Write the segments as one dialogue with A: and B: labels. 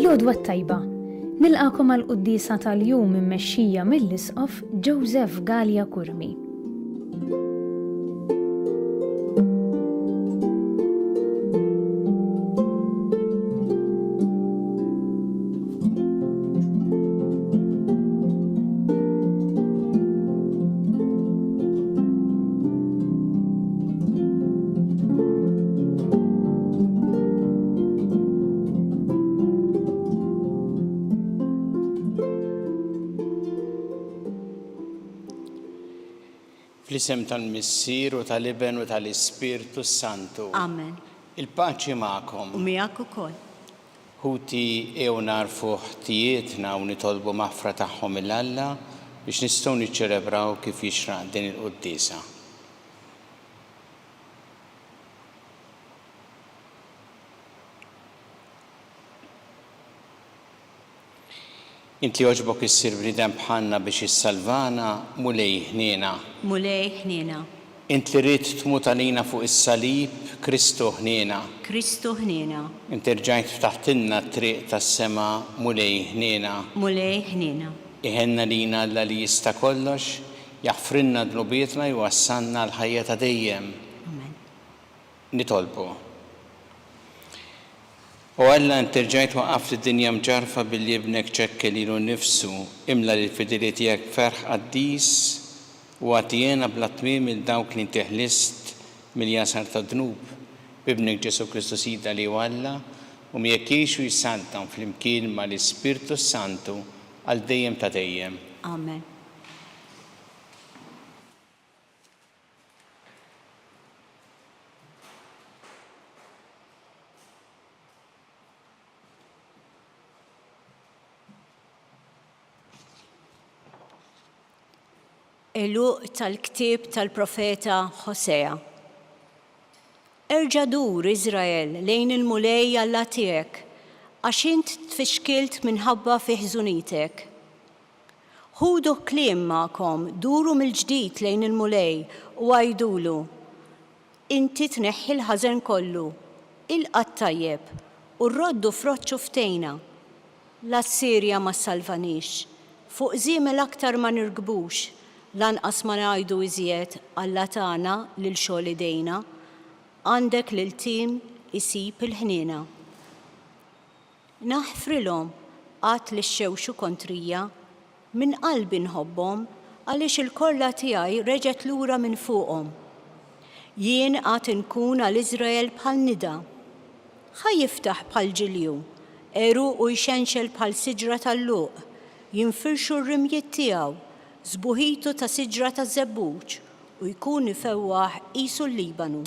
A: L-għodwa tajba, nilqakom għal-quddisa tal-jum immexxija mill-Isqof Joseph Gallia Kurmi.
B: Fl-isem tal-Missier u tal-Iben u tal-Ispirtu Santu.
C: Amen.
B: Il-paċi magħkom.
C: U miegħek ukoll.
B: Ħuti ew narfu ħtijietna u nitolbu maħfra tagħhom il-Alla biex nistgħu niċċelebraw kif jixraq din il-quddisa. Inti oġbok issir bniedem bħalna biex issalvana mulej ħniena.
C: Mulej ħniena.
B: Inti rid tmut għalina fuq is-salib, Kristu ħniena.
C: Kristu ħniena.
B: Inti rġajt ftaħtilna t-triq tas-sema mulej ħniena.
C: Mulej ħniena.
B: Iħenna lina Alla li jista' kollox, jaħfrinna dnubietna jwassalna l-ħajja ta' dejjem.
C: Amen.
B: Nitolbu. U Alla inti rġajt waqaft id-dinja mġarfa billi ibnek ċekkel lilu nnifsu, imla li l-fideli tiegħek ferħ qaddis u għatijena bla tmiem il-dawk li inti ħlist mill-jasar ta' dnub b'ibnek Ġesu Kristu Sida li Alla u miegħek jgħixu jissaltam fl-imkien mal-Ispirtu Santu għal dejjem ta' dejjem.
C: Amen. Eluq tal-ktieb tal-profeta Hosea. Erġa' dur Iżrael lejn il-mulej Alla tiegħek, għax int tfixkilt minħabba fi ħżunitek. Ħudu kliem magħkom, duru mill-ġdid lejn il-mulej u għajdulu. Inti tneħħi l-ħażen kollu, ilqa' tajjeb u rroddu froċċu ftejna. L-Assirja ma salvanix, fuq żiemel aktar ma nirkbux. Lanqas ma ngħidu iżjed Alla tagħna lil xogħol idejna, għandek lil tim isib il-ħniena. Naħfrilhom qatt li xxewxu kontrija, minn qalbi nħobbhom għaliex il-korla tiegħi reġgħet lura minn fuqhom. Jien qatt inkun għal Iżrael bħal nida. Ħaj jiftaħ bħal ġilju, eru u jxenxel bħal siġra tal-luq, jinfirxu r-rimjiet tiegħu. Zbuħitu ta' siġra ta' żebbuġ u jkun ifewwaħ qisu l-Libanu.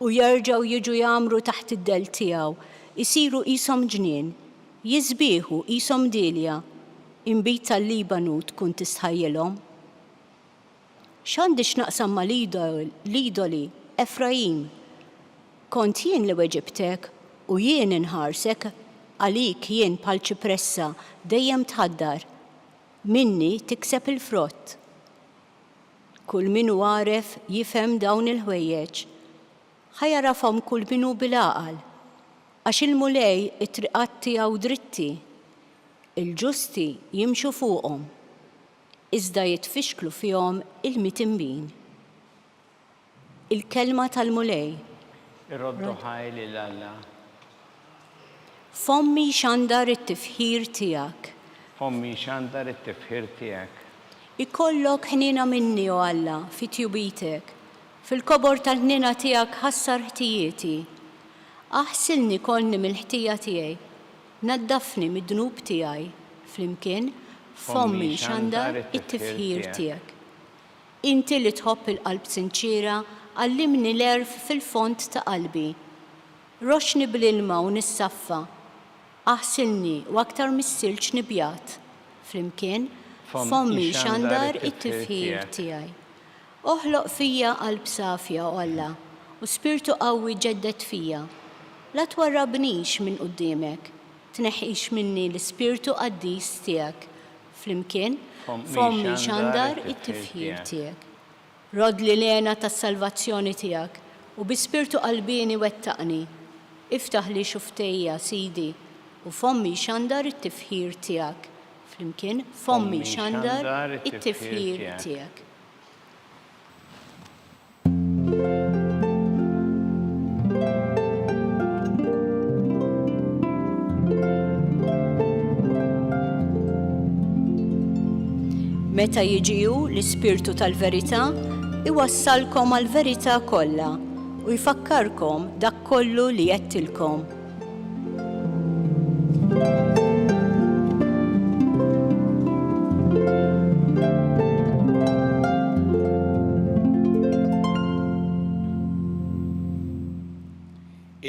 C: U jerġgħu jiġu jagħmru taħt id-del tiegħu, isiru qishom ġnien, jiżbieħu qishom dilja, inbit tal-Libanu tkun tistħajjilhom. X'għandi x'naqsam ma' l-idoli Efraim. Kont jien li weġibtek u jien inħarsek għalik jien bħal ċipressa dejjem tħaddar. Minni tikseb il-frott. Kull min hu għaref jifhem dawn il-ħwejjeġ. Ħajarafhom kull min hu bil-għaqal, għax il-mulej it-triqat tiegħu dritti, il-ġusti jimxu fuqhom, iżda jitfixklu fihom il-mitinbin. Il-kelma tal-mulej.
B: Irroddu ħajli l-Alla.
C: Fommi xandar it-tifħir tiegħek.
B: Fommi xandar it-tifħir tiegħek.
C: Ikollok ħnina minni o Alla fi tjubitek, fil-kobor tal-ħnina tiegħek ħassar ħtijieti. Aħsilni konni mill-ħtija tiegħi, naddafni mid-dnub tiegħi, flimkien fommi xandar it-tifħir tiegħek. Inti li tħobb il-qalb sinċira, għallimni l-erf fil-font ta' qalbi. Roxni bil-ilma u nissaffa, aħsilni u aktar mis-silġ nibjat, flimkien fommi xandar it-tifħir tiegħi. Oħloq fija qalb safja o Alla u spirtu qawwi ġeddet fija. La twarrabnix minn quddiemek, tneħħix minni l-spirtu qaddis tiegħek, flimkien fommi xandar it-tifħir tiegħek. Rod li lena tas-salvazzjoni tiegħek u bi spirtu qalbini wettaqni. Iftaħ li xuftejja, Sidi, U fommi xandar it-tifħir tiegħek. Flimkien, fommi xandar it-tifħir tiegħek. Meta jiġiju l-Ispirtu tal-Verità, iwassalkom għall-verità kollha u jfakkarkom dak kollu li għedtilkom.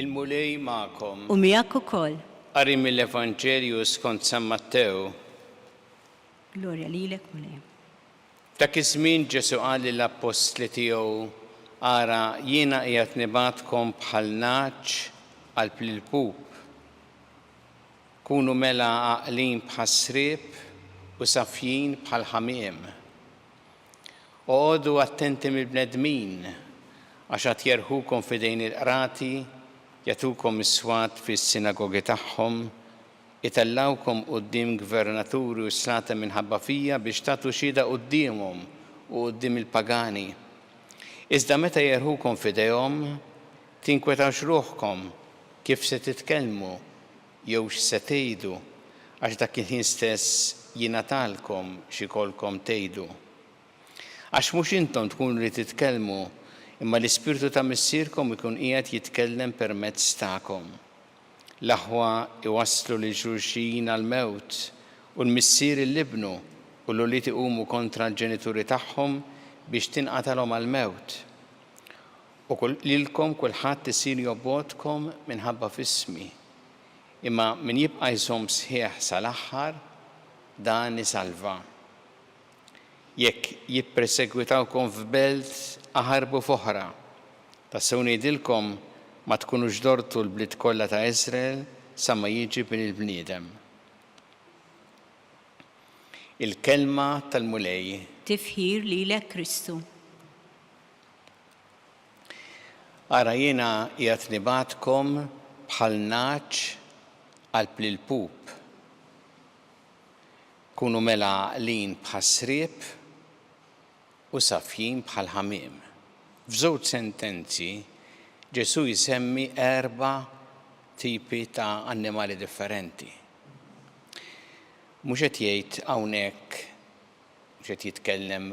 B: Il-mulej ma'kom.
C: U miegħek ukoll.
B: Qari mill-Evanġelju skont San Matteo.
C: Glorja lilek mulej.
B: Dak iż-żmien Ġesu qal lill-apostli tiegħu ara jiena qiegħed nibgħatkom bħal naċ qalb lill-pup. Kunu mela għaqlin bħal sriep u safjin bħal ħamiem. Oqgħodu attenti mill-bnedmin għax qed jerħukom f'idejn il-qrati, jagħtukom is-swat fis-sinagogi tagħhom, itellawkom quddiem gvernaturi u slata minħabba fija biex tagħtu xhieda qudiemhom u quddiem il-pagani. Iżda meta jerħukom f'idejhom, tinkwetawx ruħkom kif se titkellmu jew x'se tgħidu għax dak il-ħin stess jingħatalkom x'ikolkom tgħidu. Għax mhux intom tkunu li titkellmu, imma l-Ispirtu ta' missierkom ikun qiegħed jitkellem permezz tagħkom. L-aħwa iwasslu li xulxin għal-mewt u l-missier il-libnu u l-li tiqumu kontra l-ġenituri tagħhom biex tinqatalhom għal-mewt. U lilkom kulħadd isir jobbotkom minħabba f'ismi. Imma min jibqa' jżomm sħiħ sal-aħħar dan isalva. Jekk jippersegwitawkom f'belt aħarbu f'oħra. Tassew ngħidilkom ma tkunux dortu l-bliet kollha ta' Iżrael sa ma jiġi bin il-bniedem. Il-kelma tal-mulej.
C: Tifħir lilek Kristu.
B: Ara jiena qiegħed nibgħatkom bħal naċ qalb lill-pup. Kunu mela għaqlin bħal sriep u safjin bħal ħamiem. F'żewġ sentenzi Ġesu jisemmi 4 tipi ta' annimali differenti. Mhux qed jgħid hawnhekk mhux qed jitkellem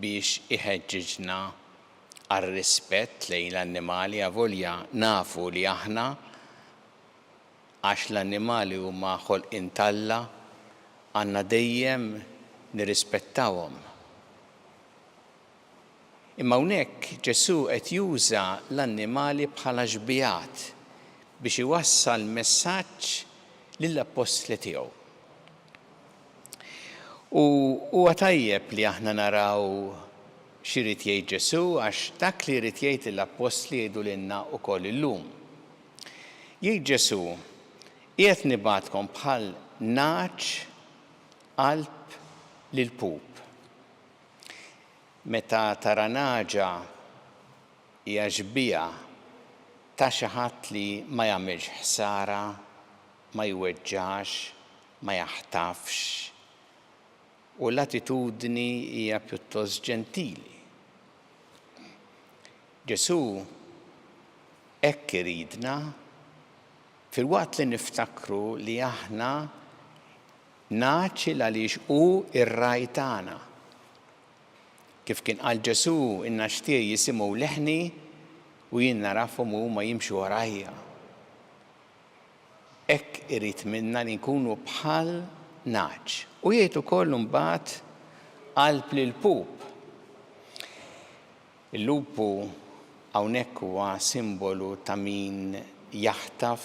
B: biex iħeġġiġna għar-rispett lejn l-annimali avolja nafu li aħna għax l-annimali huma ħolqien Alla għandna dejjem nirrispettawhom. Imma hawnhekk Ġesu qed juża l-annimali bħala ġbijat biex iwassal messaġġ lill-apostli tiegħu. U huwa tajjeb li aħna naraw x'irid jgħid Ġesu għax dak li jrid jgħid l-apostli jgħidu lilna wkoll illum. Jgħid Ġesu qiegħed nibgħatkom bħal naċ qalb lill-pup. Meta tara naġa hija ġbija ta' xi ħadd li ma jagħmilx ħsara, ma jweġġax, ma jaħtafx, u l-attitudni hija pjuttost ġentili. Ġesu hekk iridna filwaqt li niftakru li aħna naċi għaliex hu ir-raj tagħna. Kif kien qal Ġesu in-naċtiej jisimgħu leħni u jien narafhom huma jimxu warajja. Hekk irid minna li nkunu bħal naċ. U jgħid ukoll imbagħad qalb lill-pup. Il-lupu hawnhekk huwa simbolu ta' min jaħtaf,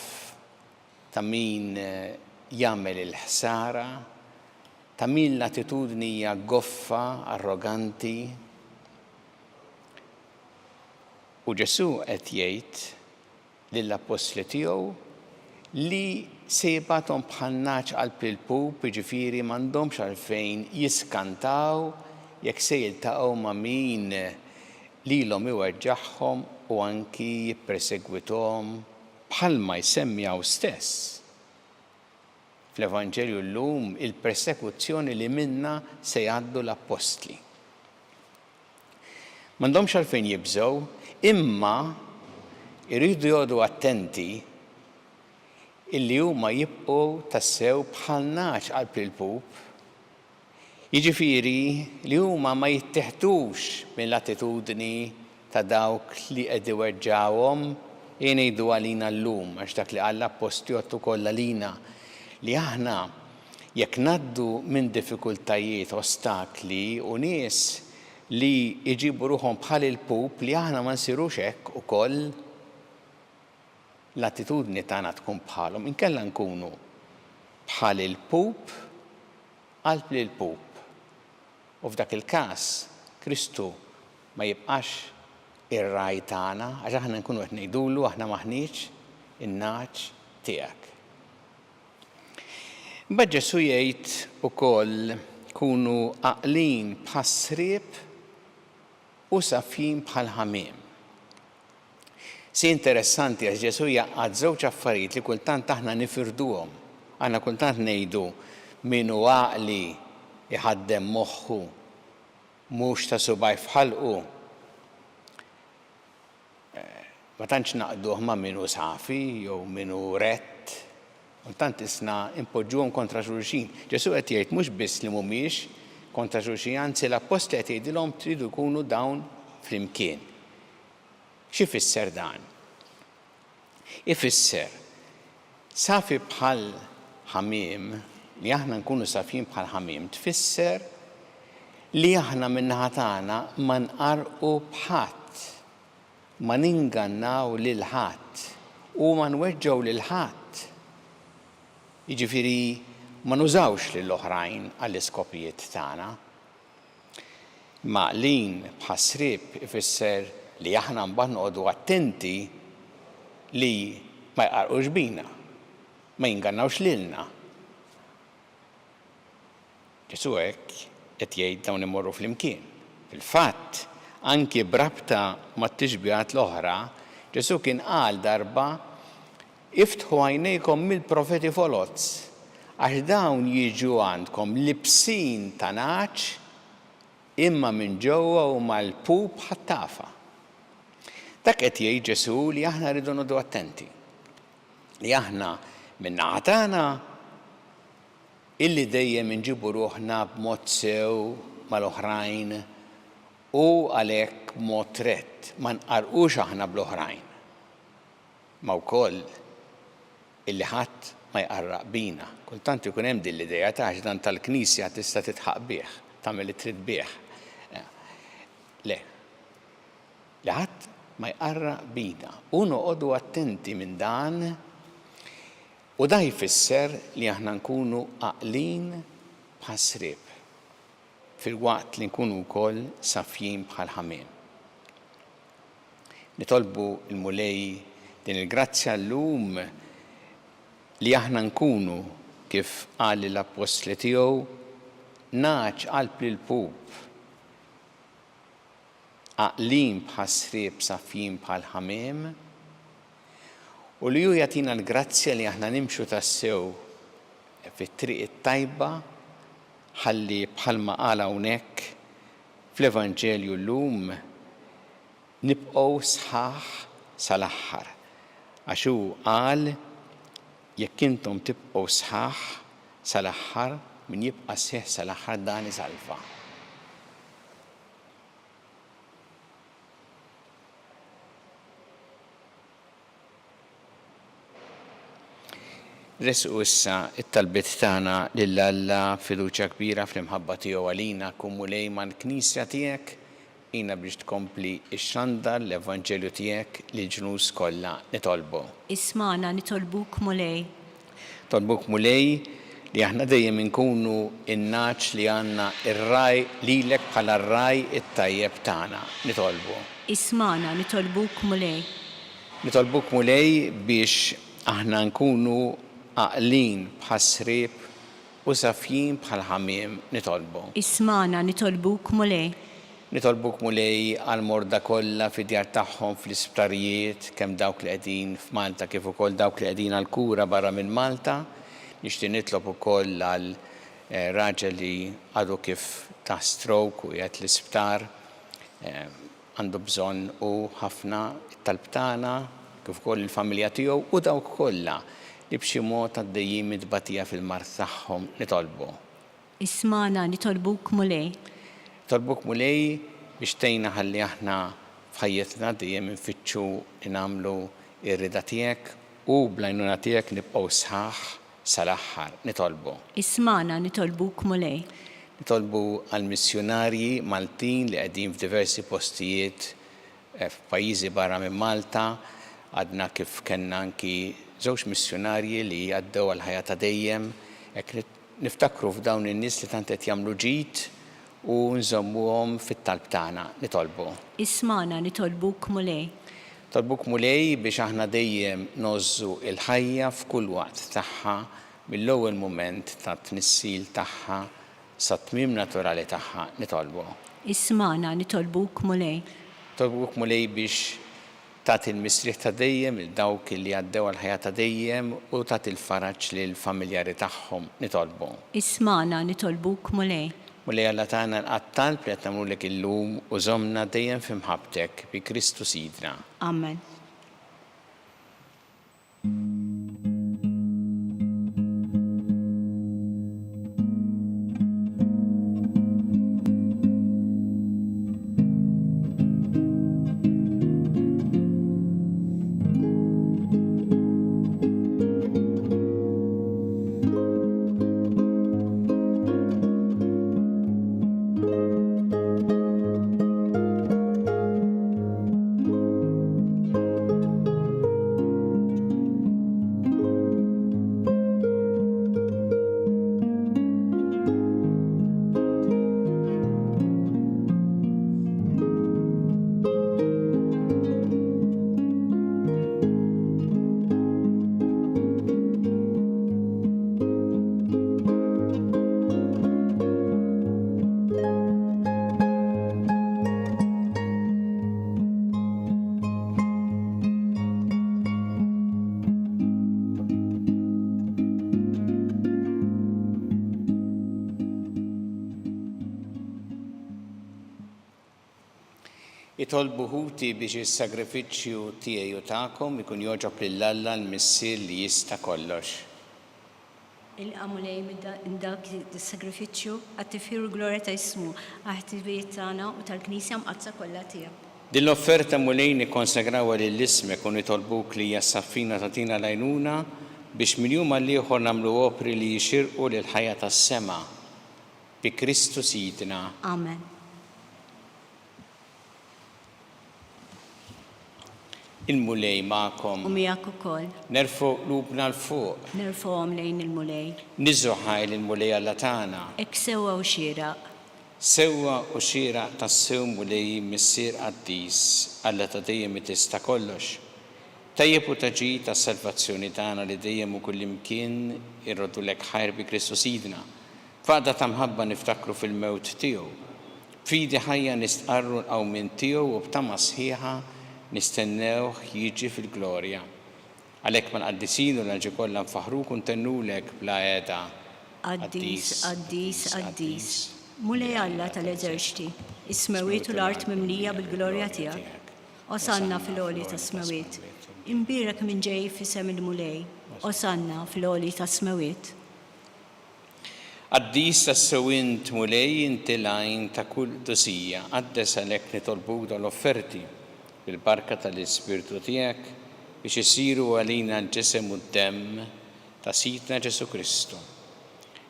B: ta' min jagħmel il-ħsara, ta' min l-attitudni hija goffa, arroganti. U Ġesu qed jgħid lill-apostli tiegħu li se jibgħathom bħal naċ qalb lill-pup, jiġifieri m'għandhomx għalfejn jiskantaw jekk se jiltaqgħu ma' min lilhom iweġġaħħom u anki jippersegwithom bħalma jsemmi hawn stess fl-Evanġelju llum il-persekuzzjoni li minna se jgħaddu l-Apostli. M'għandhomx għalfejn jibżgħu, imma jridu jgħodu attenti illi huma jibqgħu tassew bħal naċ qalb il-pup. Jiġifieri li huma ma jittieħdux mill-attitudni ta' dawk li qed iweġġawhom jgħidu għalina llum, għax dak li qal l-Apostli ukoll għalina li aħna jekk ngħaddu minn diffikultajiet, ostakli u nies li jġibu ruħhom bħal il-pup li aħna ma nsirux hekk ukoll l-attitudni tagħna tkun bħalhom, inkella nkunu bħal il-pup qalb lil pup. U f'dak il-każ Kristu ma jibqax ir-raj tagħna għax aħna nkunu qed ngħidulu aħna maħniex in-naċ tiegħek. Imbagħad Ġesu jgħid ukoll kunu għaqlin bħas-sriep u safjin bħal ħamiem. Si interessanti għax Ġesu jaqgħad żewġ affarijiet li kultant aħna nifirduhom. Aħna kultant ngħidu min hu għaqli iħaddem moħħu mhux ta' subaj fħalqu. Ma tantx naqduh ma' minnu safi jew minnu rett. Kultant isna impoġġuhom kontra xulxin. Ġesu qed jgħid mhux biss li mhumiex kontra xulxin, anzi l-Apostli qed jgħidilhom tridu jkunu dawn flimkien. X'ifisser dan? Ifisser safi bħal ħamiem li aħna nkunu safjin bħal ħamiem tfisser li aħna min-naħa tagħna ma nqarqu b'ħadd, ma ningannaw lil ħadd u ma nweġġgħu lil ħadd. Jiġifieri ma nużawx lill-oħrajn għall-iskopijiet tagħna. Maqlin bħas-sriep ifisser li aħna mbagħad noqogħdu attenti li ma jqarqux bina, ma jingannawx lilna. Ġesu hekk qed jgħid dawn imorru flimkien. Fil-fatt, anki brabta mat-tixbiegħat l-oħra, Ġesu kien qal darba iftħu għajnejkom mill-profeti folozz, għax dawn jiġu għandkom libsin ta' naċ imma minn ġewwa huma l-pup ħattafa. Dak qed jgħid Ġesu li aħna rridu noqgħdu attenti. Li aħna min-naħa tagħna illi dejjem inġibu ruħna b'mod sew mal-oħrajn u għalhekk b'mod rett ma nqarqux aħna bl-oħrajn. Ma wkoll illi ħadd ma jqarraq bina. Kultant ikun hemm din l-idea ta' dan tal-Knisja tista' titħaq bih, tagħmel li trid bih. Le. Li ħadd ma jqarraq bina. U noqogħdu attenti minn dan. U da jfisser li aħna nkunu għaqlin bħas-sriep fil-waqt li nkunu wkoll safjin bħal ħamiem. Nitolbu l-Mulej din il-grazzja llum li aħna nkunu kif qal l-Apostli tiegħu naċ qalb lil pup għaqlin bħas-sriep safjin bħal ħamiem. U li ju jagħtina l-grazzja li aħna nimxu tassew fit-triq it-tajba ħalli bħalma qal hawnhekk fl-Evanġelju llum nibqgħu sħaħ sal-aħħar. Għax hu qal jekk intom tibqgħu sħaħ sal-aħħar min jibqa' sieħ sal-aħħar dan isalva. Resqu issa it-talbiet tagħna lil Alla fiduċja kbira fl-imħabba tiegħu għalina kun Mulej mal-Knisja tiegħek jiena biex tkompli x-xandar l-Evanġelju tiegħek li ġnus kollha nitolbu.
C: Ismana nitolbuk Mulej.
B: Tolbuk Mulej li aħna dejjem inkunu in-naċ li għandna ir-raj lilek bħala r-raj it-tajjeb tagħna nitolbu.
C: Ismana nitolbuk Mulej.
B: Nitolbuk Mulej biex aħna nkunu għaqlin bħas-sriep u safjin bħal ħamiem nitolbu.
C: Ismana nitolbuk Mulej.
B: Nitolbuk mulej għal-morda kollha fid-djar tagħhom fl-isptarijiet kemm dawk li qegħdin f'Malta kif ukoll dawk li qegħdin għall-kura barra minn Malta. Nixtieq nitlob ukoll għal raġel li għadu kif ta' stroke u qiegħed l-isptar għandu bżonn u ħafna talb tagħna kif ukoll il-familja tiegħu u dawk kollha li b'xi mod għaddejjin mitbatija fil-mart tagħhom nitolbu.
C: Ismana nitolbuk mulej.
B: Tolbuk mulej biex tgħinna ħalli aħna f'ħajjitna dejjem infittxu li nagħmlu r-rida tiegħek u bl-għajnuna tiegħek nibqgħu sħaħ sal-aħħar nitolbu.
C: Ismana nitolbuk mulej.
B: Nitolbu għall-missjonarji Maltin li qegħdin f'diversi postijiet f'pajjiżi barra minn Malta, għadna kif kellna anki żewġ missjonarji li għaddew għall-ħajja ta' dejjem, hekk niftakru f'dawn in-nies li tant qed jagħmlu ġid u nżommuhom fit-talb tagħna nitolbu.
C: Ismana nitolbuk mulej.
B: Tolbuk mulej biex aħna dejjem nożżu il-ħajja f'kull waqt tagħha mill-ewwel mument ta' tnissil tagħha sa tmiem naturali tagħha nitolbu.
C: Ismana nitolbuk mulej.
B: Tolbuk mulej biex tagħti l-misrieħ ta' dejjem il dawk li għaddew għall-ħajja ta' dejjem u tagħti l-faraġġ lil familjari tagħhom nitolbu.
C: Ismana nitolbuk mulej.
B: Mulej Alla tagħna l-qattalb li qed nagħmlulek illum u żommna dejjem f'imħabbtek bi Kristu Sidna.
C: Amen.
B: Itolbu ħuti biex is-sagrifiċċju tiegħi u tagħkom ikun jogħġob lill-Alla l-missier li jista' kollox.
C: Il-qamulej minn dak is-sagrifiċċju għat-tifir glorja ta' ismu għaħtibijiet tagħna u tal-Knisja mqazza kollha tiegħek.
B: Din l-offerta mulej nikkonsagrawa lill-ismek u nitolbuk li hija saffina tagħtina l-għajnuna biex minn jum għal ieħor nagħmlu opri li jixirqu lil ħajja tas-sema bi Kristu Sidna.
C: Amen.
B: Il-mulej magħkom.
C: U miegħek ukoll.
B: Nerfu qlubna l-fuq.
C: Nerfuhom lejn il-mulej.
B: Niżu ħajl il-mulej Alla tagħna.
C: Hekk sewwa u xieraq.
B: Sewwa u xieraq tas-sew mulej missier qaddis Alla ta' dejjem tista' kollox. Tajjeb u taġid tas-salvazzjoni tagħna li dejjem u kullimkien irrodulek ħajr bi Kristu Sidna. Faqda ta' mħabba niftakru fil-mewt tiegħu. Fidi ħajja nistqarru l-qawmin tiegħu u b'tama sħiħa nistennewh jiġi fil-glorja. Għalhekk mal-qaddisin u l-ġi kollha nfaħruk u ntennulek bla qiegħda.
C: Qaddis, qaddis, qaddis. Mulej Alla tal-eżerċti, is-smawiet u l-art mimlija bil-glorja tiegħek. Osanna fil-għoli tas-smawiet. Imbirek minn ġej f'isem il-mulej. Osanna fil-għoli tas-smawiet.
B: Qaddis tas-sewint mulej inti lajn ta' kull dosija, qaddes għalhekk nitolbuk dal-offerti bil-barka tal-Ispirtu tiegħek biex isiru għalina l-ġisem u d-demm ta' Sidna Ġesu Kristu.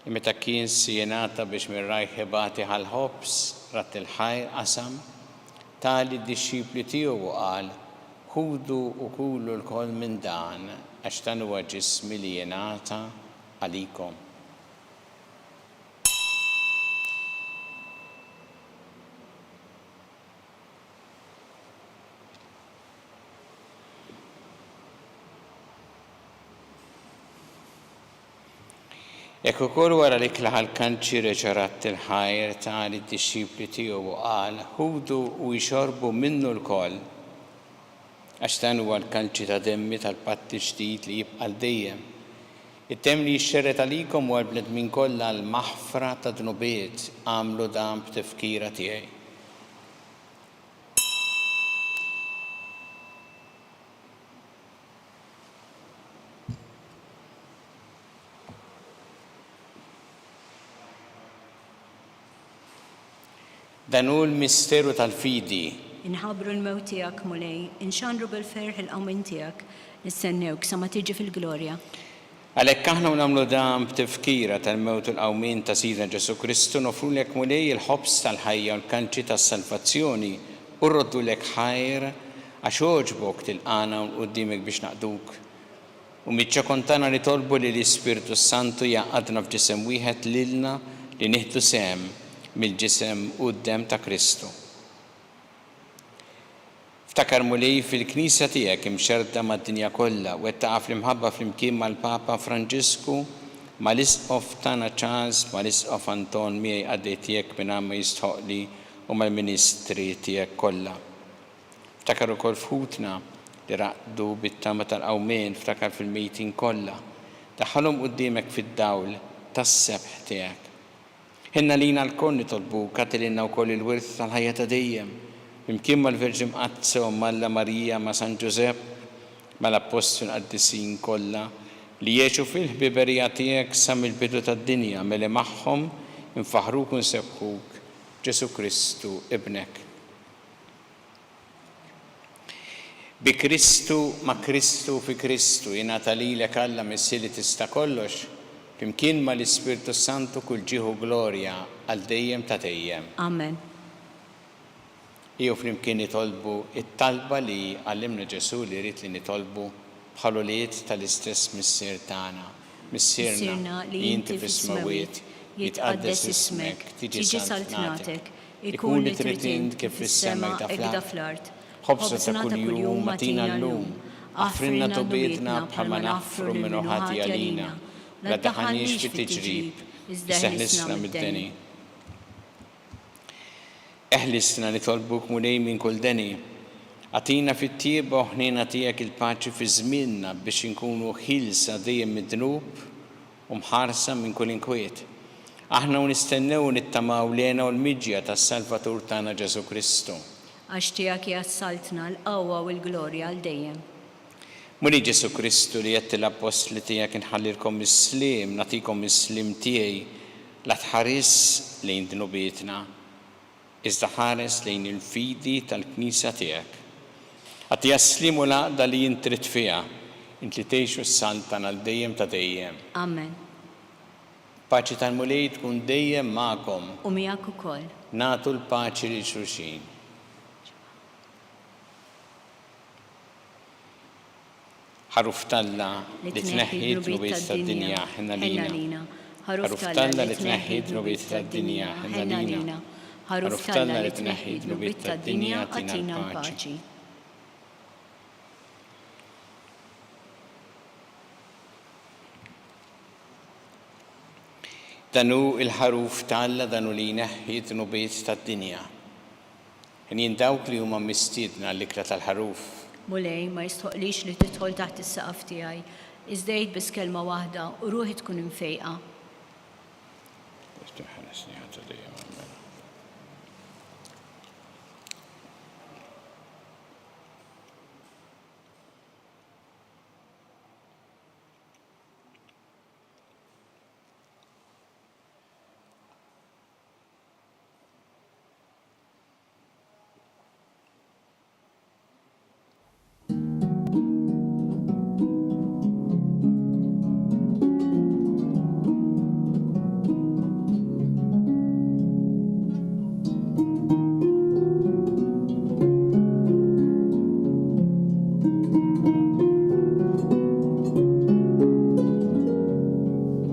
B: Meta kien sienata biex mir-rajħebati ħal-ħobs rat il-ħajr qasam, tali d-dixxipli tiegħu qal ħudu u kulu l-kol minn dan għax dan huwa ġismi li jingħata għalikom. Ek ukoll wara li klaħal kanċi reċarat il-ħajr ta' id-disċipli tiegħu u qal ħudu u jxorbu minnu l-koll. Għax dan huwa l-kanċi ta' demmi tal-patt ġdid li jibqa' dejjem. It-temm li jixxerret għalikom u għal-bnedmin kollha l-maħfra ta' dnubiet għamlu dan b'tifkira tiegħi. Dan hu l-misteru tal-fidi.
C: Inħabru l-mewt tiegħek mulej, inxanru bil-ferħ il-qawmin tiegħek, nistennewk sa ma tiġi fil-glorja.
B: Għalhekk aħna nagħmlu dan b'tifkira tal-mewt u l-qawmin ta' Sidna Ġesu Kristu nofrulek mulej il-ħobs tal-ħajja u l-kanċi tas-salvazzjoni u rroddulek ħajr għax oġbok tilqana u qudiemek biex naqduk. U miċċa kontana li tolbu li l-Ispirtu Santu jaqadna f'ġisem wieħed lilna li nieħdu sehem mill-ġisem u d-dem ta' Kristu. Ftakar mulej fil-Knisja tiegħek imxerda mad-dinja kollha u qed taqa' fl-imħabba flimkien mal-Papa Franġisku, mal-Isqof tagħna Charles, mal-Isqof Anton miegħi għaddej tiegħek mingħajr ma jistħoqli u mal-Ministri tiegħek kollha. Ftakar ukoll f'ħutna li raqdu bit-tama tal-qawmien, ftakar fil-mejtin kollha. Daħħalhom quddiemek fid-dawl tas-sebħ tiegħek. Ħinna lina l-koll nitolbu katilina wkoll il-wirth tal-ħajja ta' dejjem. Imkien mal-Verġin Qazza u Malla Marija ma' San Ġusepp, mal-Apostol qaddisin kollha li jgħixu fil-ħbiberija tiegħek sa mill-bidu tad-dinja milli magħhom infaħruk u nsebħuk Ġesu Kristu ibnek. Bi Kristu ma' Kristu fi Kristu jingħata lilek Alla missi li tista' kollox. Flimkien ma l-Ispirtu Santu kull ġieħu glorja għal dejjem ta' dejjem.
C: Amen.
B: Jew flimkien nitolbu it-talba li għallimna Ġesu li rrid li nitolbu bħaluliet tal-istess missier tagħna. Missierna li inti fis-smawiet jitqaddes ismek, tiġi saltnatek, ikun li trid int kif fis-sema ikda fl-art. Ħobsa ta' kuljum matina llum, aħfrinna tobietna bħalma naħfru minnu ħati għalina. La daħanix fit-tiġrib, iżdeħlisna mid-deni. Eħlisna nitolbuk mulej minn kull deni. Għatina fit-tieba u ħnina tiegħek il-paċi fi żmienna biex inkunu ħilsa dejjem mid-dnub u mħarsa minn kull inkwiet. Aħna nistennew nittamaw lena u l-miġja tas-Salvatur tagħna Ġesu Kristu.
C: Għax tiegħek jassaltna l-qawwa u l-glorja għal dejjem.
B: Muli Ġesu Kristu li jett l-apostli tiegħek inħallilkom is-slim, nagħtikom is-slim tiegħi la tħares lejn dnubietna, iżda ħares lejn il-fidi tal-Knisja tiegħek. Għati slim u laqda li jintrid fiha, int li tgħixu s-santa għal dejjem ta' dejjem.
C: Amen.
B: Paċi tal-mulej tkun dejjem magħkom.
C: U miegħek ukoll.
B: Nagħtu l-paċi lil xulxin. ħaruf talla li tneħħi d-nubiet tad-dinja ħinna lina. ħaruf talla li tneħħi d-nubiet tad-dinja ħinna lina. ħaruf talla li tneħħi d-nubiet tad-dinja tina l-paċi. Danu il-ħaruf talla danu li jneħħi d-nubiet tad-dinja. Ħin dawk li huma mistiedna l-ikla tal-ħaruf.
C: Mulej ma jistħoqlix li tidħol taħt is-saqaf tiegħi, iżdejt biss kelma waħda u ruħi tkun imfejqa.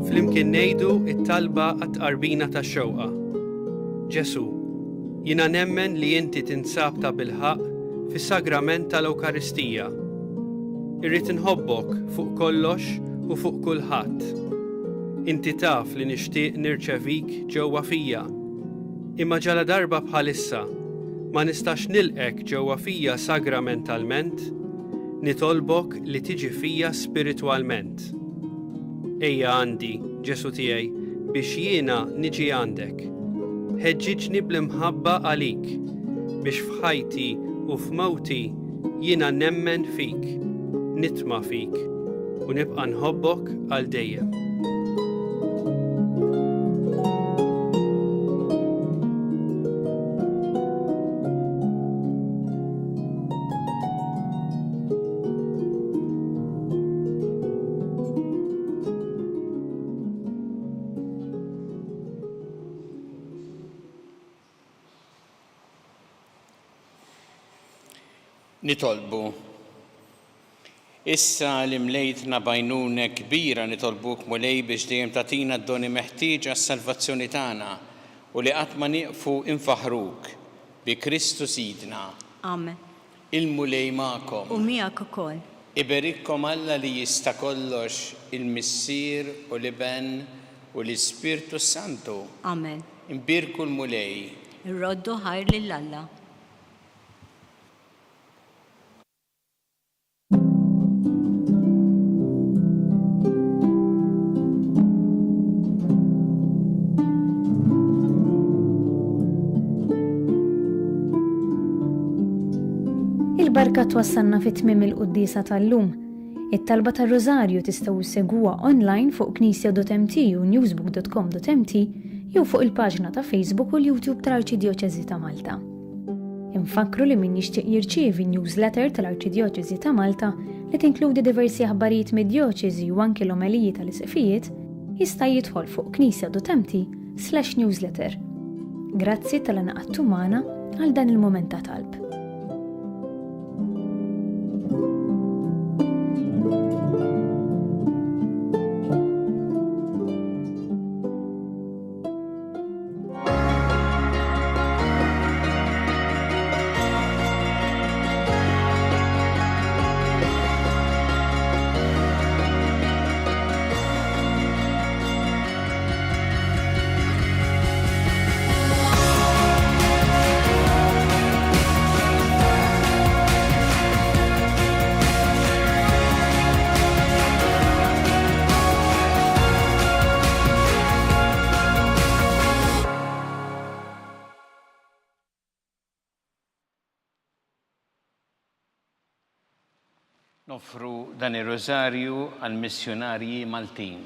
D: Flimkien ngħidu it-talba għat-qarbina tax-xewqa. Ġesu, jiena nemmen li inti tinsab ta' bilħaq fis-sagrament Inti taf li nixtieq nirċevik ġewwa fija. Imma ġala darba bħalissa ma nistax nilqek ġewwa fija sagramentalment, nitolbok li tiġi fija spiritwalment. Ejja għandi, Ġesu tiegħi, biex jiena niġi għandek. Ħeġġiġni bl-imħabba għalik, biex f'ħajti u f'mawti jiena nemmen fik, nitma' fik u nibqa' nħobbok għal dejjem.
B: Nitolbu. Issa li mlejtna bajnuna kbira nitolbuk mulej biex dejjem tagħtina d-doni meħtieġa għas-salvazzjoni tagħna u li qatt ma nieqfu infaħruk bi Kristu Sidna.
C: Amen.
B: Il-mulej magħkom.
C: U miegħek ukoll.
B: Iberikkom Alla li jista' kollox il-Missier u l-Iben u l-Ispirtu Santu.
C: Amen.
B: Imbirku l-mulej.
C: Irroddu ħajr lil Alla.
A: Il-barka twassalna fit-tmiem il-qudiesa tal-lum. It-talba tar-Rożarju tistgħu ssegwuha online fuq knisja.mt u newsbook.com.mt jew fuq il-paġna ta' Facebook u l-YouTube tal-Arċidjoċeżi ta' Malta. Infakru li min jixtieq jirċievi newsletter tal-Arċidjoċeżi ta' Malta li tinkludi diversi aħbarijiet mid-djoċeżi u anke l-omeliji tal-isqifijiet jista' jidħol fuq knisja.mt/newsletter. Grazzi tal-għanaqattu magħna għal dan il-mument ta' talb.
B: Nofru dan ir-Rożarju għall-missjonarji Maltin.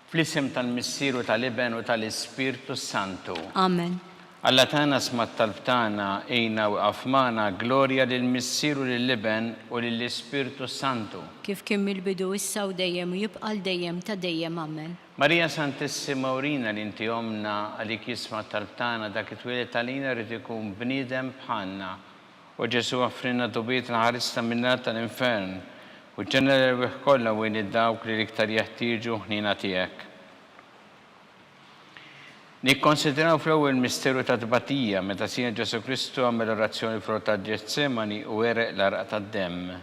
B: Fl-isem tal-Missieru tal-Iben u tal-Ispirtu Santu.
C: Amen.
B: Alla tagħna smat talb tagħna ejna waqaf magħna glorja lill-Missieru lill-Iben u lill-Ispirtu Santu.
C: Kif kien mill-bidu issa u dejjem u jibqa' dejjem ta' dejjem. Amen.
B: Marija Santissima urina li inti omna għalik jisma' talb tagħna dak it-twieled għalina rid ikun bniedem bħalna. U Ġesu għafrinna dubiet l-ħarista minnar tal-infern u ġenna l-erbiħ kollha wejn id-dawk li iktar jeħtieġu ħnina tiegħek. Nikkonsidraw fl-ewwel misteru ta' tbatija meta sien Ġesu Kristu għamel orazzjoni frott ta' Ġetsemani u għereq l-araq tad-demm.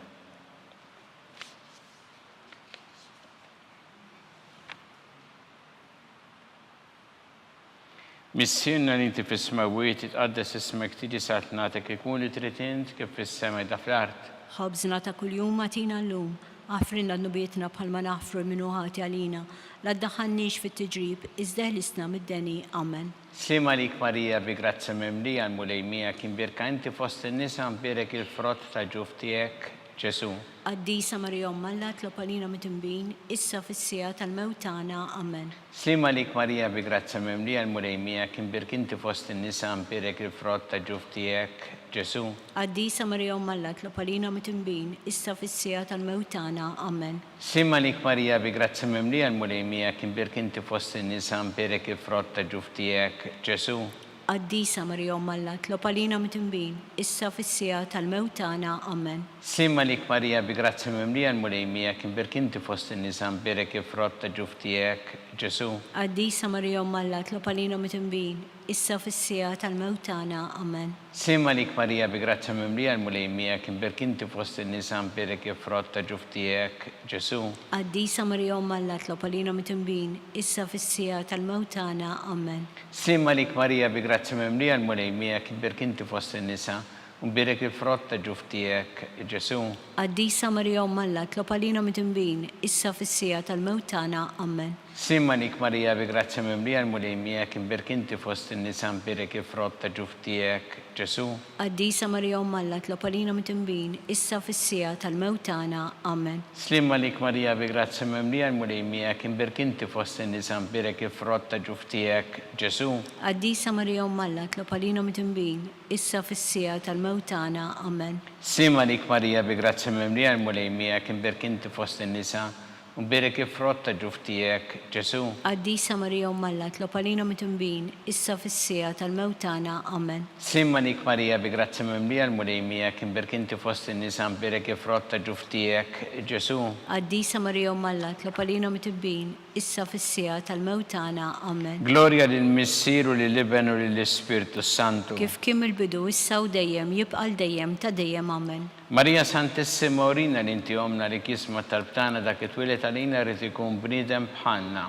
B: Missirna li inti fis-smawiet titqaddes ismek tiġi sart nagħtek ikun li trid int kif fis-sema da fl-art.
C: Ħobżna ta' kuljum agħtina llum, għafrinna d-nubietna bħalma naħfru l-minu ħati għalina, la ddaħħalniex fit-tiġrib, iżda ħlisna mid-deni. Amen. Slima lik Marija bi grazza mimlija l-mulej miegħek imbirka inti fost in-nisa mbirek il-frott ta' ġuf tiegħek Ġesu. Qaddisa Marija Omm Alla tlob għalina mit-tinbin, issa fis-sija tal-mewt tagħna. Amen. Slima lik Marija bi grazza mimlija l-mulej miegħek imbirk inti fost in-nisa mbirek il-frott ta' ġuf tiegħek Ġesu. Qaddisa Marija Omm Alla tlob għalina mit-tinbin, issa fis-sija tal-mewt tagħna. Amen. Slima lik Marija bi grazza mimlija l-mulej miegħek imbirk inti fost in-nisa mbirek il-frott ta' ġuf tiegħek Ġesu. Qaddisa Marija Omm Alla tlob għalina mit-tinbin, issa fis-sija tal-mewt tagħna. Amen. Slima lik Marija bi grazza mimlija l-mulej miegħek imbirk inti fost in-nisa mbirek il-frott ta' ġuf tiegħek Ġesu. Qaddisa Marija Omm Alla tlob għalina mit-tinbin, issa fis-sija tal-mewt tagħna. Amen.
B: Sim għalik Marija bi grazza mimlija l-mulej miegħek imberk inti fost in-nisa mberek il-frott ta' ġuf tiegħek Ġesu.
C: Qaddisa Marija Umm Alla tlob għalina mitnbin, issa fis-sija tal-mewt tagħna. Amen.
B: Sim għalik Marija bi grazza mimlija l-mulej miegħek imberk inti fost in-nisa mberek il-frott ta' ġuf tiegħek Ġesu.
C: Qaddisa Marija Umm Alla tlob għalina mitnbin, issa fis-sija tal-mewt tagħna. Amen.
B: Sim għalik Marija bi grazza mimlija l-mulej miegħek imberk inti fost in-nisa mberek il-frott ta' ġuf tiegħek Ġesu.
C: Qaddisa Marija Umm Alla tlob għalina mitnbin, issa fis-sija tal-mewt tagħna. Amen.
B: Slim għalik Marija bi grazza mimlija l-mulej miegħek imberk inti fost in-nisa mberek il-frott ta' ġuf tiegħek Ġesu.
C: Qaddisa Marija Umm Alla tlob għalina mitnbin, issa fis-sija tal-mewt tagħna. Amen.
B: Sim għalik Marija bi grazza mimlija l-mulej miegħek imberk inti fost in-nisa mberek il-frott ta' ġuf tiegħek Ġesu.
C: Qaddisa Marija Umm Alla tlob għalina mitnbin, issa fis-sija tal-mewt tagħna. Amen.
B: Sim għalik Marija bi grazza mimlija l-mulej miegħek imberk inti fost in-nisa mberek il-frott ta' ġuf tiegħek Ġesu.
C: Qaddisa Marija Umm Alla tlob għalina mitnbin, issa fis-sija tal-mewt tagħna. Amen.
B: Gloria lill-Missieru lill-Iben u lill-Ispirtu Santu.
C: Kif kien il-bidu issa u dejjem jibqa' dejjem ta' dejjem. Amen.
B: Marija Santissima Orina li inti omna li kisma tal-btana dak it-twilet għalina rrid ikun bniedem bħalna.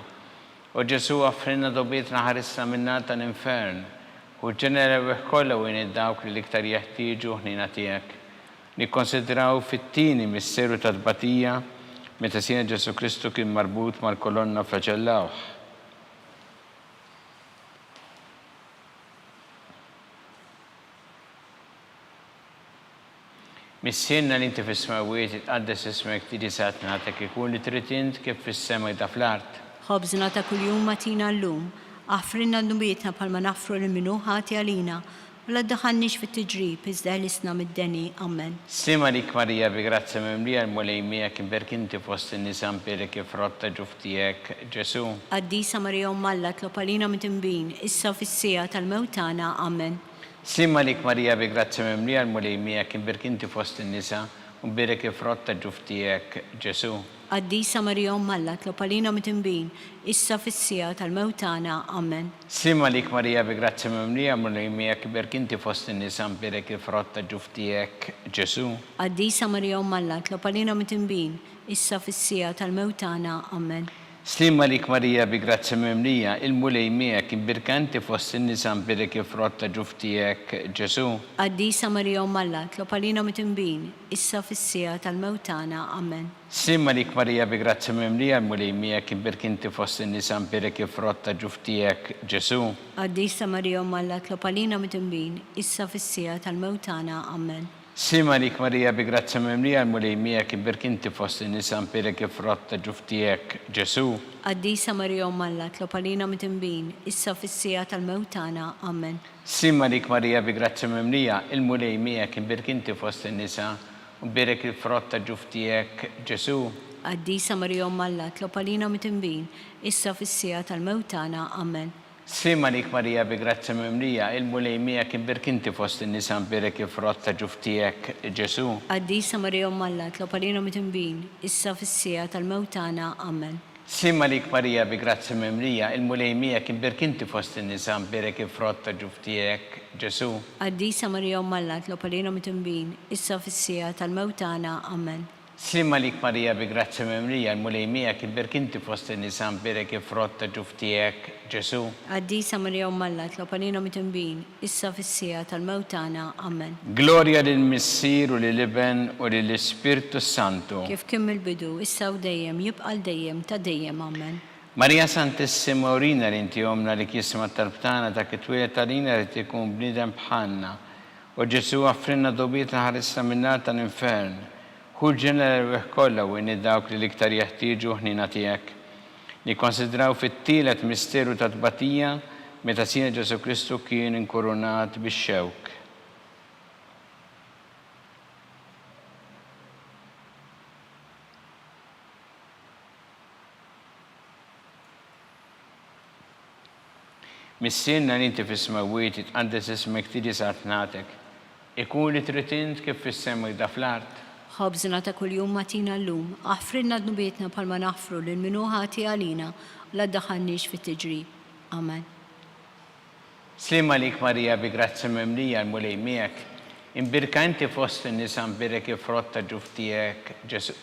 B: U Ġesu għaffrinna dobietna ħarissa minna tal-infern. U ġenera kollha u dawk li l-iktar jeħtieġu ħnina tiegħek. Nikkonsidraw fit-tieni misteru tal-tbatija meta sina Ġesu Kristu kien marbut mal-kolonna flaġellawh. Missienna li inti fis-smawiet itqaddes ismek tiġi sa'at nagħtek ikun li trid int kif fis-sema da fl-art.
C: Ħobżna ta' kuljum matina llum, aħfrinna d-nubietna bħalma naħfru lil minnu ħati għalina, u la ddaħħalniex fit-tiġrib iżda ħlisna mid-deni. Amen.
B: Sim għalik Marija bi grazza mimlija l-mulej miegħek imberk inti fost in-nisa mberek il-frott ta' ġuf tiegħek Ġesu.
C: Qaddisa Marija Umm Alla tlob għalina mitnbin, issa fis-sija tal-mewt tagħna. Amen.
B: Sim għalik Marija bi grazza mimlija l-mulej miegħek imberk inti fost in-nisa mberek il-frott ta' ġuf tiegħek Ġesu.
C: Qaddisa Marija Umm Alla tlob għalina mitnbin, issa fis-sija tal-mewt tagħna. Amen.
B: Sim għalik Marija bi grazza mimlija l-mulej miegħek imberk inti fost in-nisa mberek il-frott ta' ġuf tiegħek Ġesu.
C: Qaddisa Marija Umm Alla tlob għalina mitnbin, issa fis-sija tal-mewt tagħna. Amen.
B: Slim għalik Marija bi grazza mimlija il-mulej miegħek imberk inti fost in-nisa mberek il-frott ta' ġuf tiegħek Ġesu.
C: Qaddisa Marija Umm Alla tlob għalina mitnbin, issa fis-sija tal-mewt tagħna. Amen.
B: Sim għalik Marija bi grazza mimlija l-mulej miegħek imberk inti fost in-nisa mberek il-frott ta' ġuf tiegħek Ġesu.
C: Qaddisa Marija Umm Alla tlob għalina mitnbin, issa fis-sija tal-mewt tagħna. Amen.
B: Sim għalik Marija bi grazza mimlija l-mulej miegħek imberk inti fost in-nisa mberek il-frott ta' ġuf tiegħek Ġesu.
C: Qaddisa Marija Umm Alla tlob għalina mitnbin, issa fis-sija tal-mewt tagħna. Amen.
B: Sim għalik Marija bi grazza mimlija il-mulej miegħek imberk inti fost in-nisa mberek il-frott ta' ġuf tiegħek Ġesu.
C: Qaddisa Marija Umm Alla tlob għalina mitnbin, issa fis-sija tal-mewt tagħna. Amen.
B: Sim għalik Marija bi grazza mimlija il-mulej miegħek imberk inti fost in-nisa mberek il-frott ta' ġuf tiegħek Ġesu.
C: Qaddisa Marija Umm Alla tlob għalina mitnbin, issa fis-sija tal-mewt tagħna. Amen.
B: Sim għalik Marija bi grazza mimlija il-mulej miegħek imberk inti fost in-nisa mberek il-frott ta' ġuf tiegħek Ġesu.
C: Qaddisa Marija Umm Alla tlob għalina mitnbin, issa fis-sija tal-mewt tagħna. Amen.
B: Sim għalik Marija bi grazza mimlija il-mulej miegħek imberk inti fost in-nisa mberek il-frott ta' ġuf tiegħek Ġesu.
C: Qaddisa Marija Umm Alla tlob għalina mitnbin, issa fis-sija tal-mewt tagħna. Amen.
B: Gloria lill-Missieru lill-Iben u lill-Ispirtu Santu.
C: Kif kien mill-bidu, issa u dejjem jibqa' dejjem ta' dejjem. Amen.
B: Marija Santissima Orina li inti omna li kisma tal-btana dak it-twilet għalina rrid ikun bniedem bħalna. U Ġesu għaffrinna dobietna ħarissa minna tal-infern. Kull ġenera kollha u dawk li l-iktar jeħtieġu ħnina tiegħek. Nikkonsidraw fit-tielet misteru ta' tbatija meta sina Ġesu Kristu kien inkurunat bix-xewk. Missienna li inti fis-smawiet itqaddes ismek tiġi sa'at nagħtek. Ikun li trid int kif fis-sema da fl-art.
C: Ħobżna ta' kuljum matina llum, aħfrinna d-nubietna bħalma naħfru lil minnu ħati għalina, u la ddaħħalniex fit-tiġrib. Amen.
B: Slima lik Marija bi grazzi mimlija l-mulej miegħek, imbirka inti fost in-nisa mbirek il-frott ta' ġuf tiegħek, Ġesu.